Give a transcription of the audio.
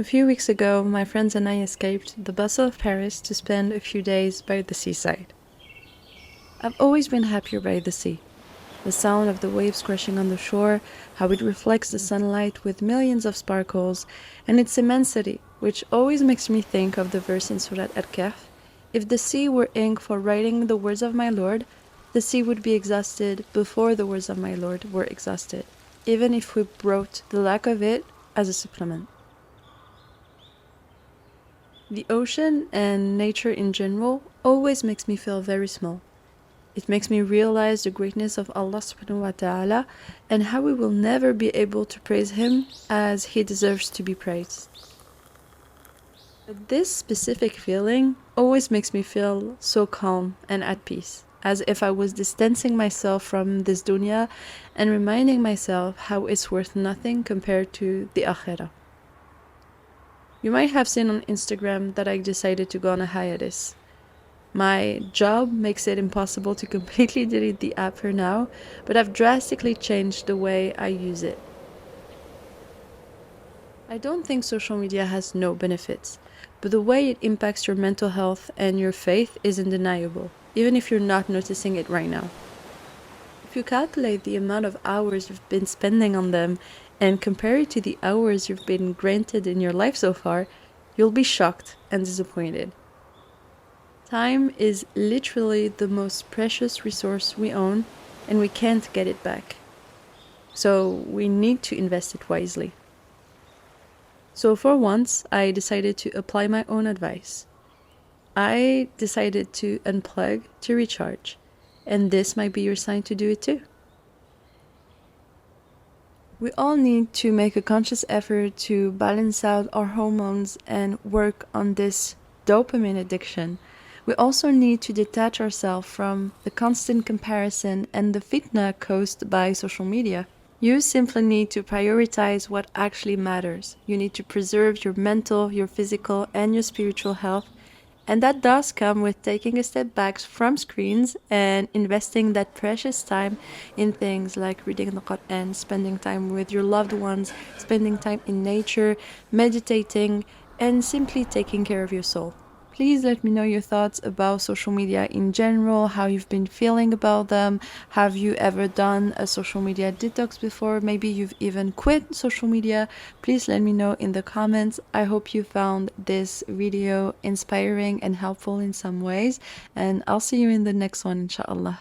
A few weeks ago, my friends and I escaped the bustle of Paris to spend a few days by the seaside. I've always been happier by the sea. The sound of the waves crashing on the shore, how it reflects the sunlight with millions of sparkles, and its immensity, which always makes me think of the verse in Surat Al-Kahf, "If the sea were ink for writing the words of my Lord, the sea would be exhausted before the words of my Lord were exhausted, even if we wrote the lack of it as a supplement." The ocean and nature in general always makes me feel very small. It makes me realize the greatness of Allah subhanahu wa ta'ala and how we will never be able to praise Him as He deserves to be praised. But this specific feeling always makes me feel so calm and at peace, as if I was distancing myself from this dunya and reminding myself how it's worth nothing compared to the akhirah. You might have seen on Instagram that I decided to go on a hiatus. My job makes it impossible to completely delete the app for now, but I've drastically changed the way I use it. I don't think social media has no benefits, but the way it impacts your mental health and your faith is undeniable, even if you're not noticing it right now. If you calculate the amount of hours you've been spending on them and compare it to the hours you've been granted in your life so far, you'll be shocked and disappointed. Time is literally the most precious resource we own, and we can't get it back. So we need to invest it wisely. So for once, I decided to apply my own advice. I decided to unplug to recharge, and this might be your sign to do it too. We all need to make a conscious effort to balance out our hormones and work on this dopamine addiction. We also need to detach ourselves from the constant comparison and the fitna caused by social media. You simply need to prioritize what actually matters. You need to preserve your mental, your physical, and your spiritual health. And that does come with taking a step back from screens and investing that precious time in things like reading the Quran, spending time with your loved ones, spending time in nature, meditating, and simply taking care of your soul. Please let me know your thoughts about social media in general, how you've been feeling about them. Have you ever done a social media detox before? Maybe you've even quit social media. Please let me know in the comments. I hope you found this video inspiring and helpful in some ways, and I'll see you in the next one, insha'Allah.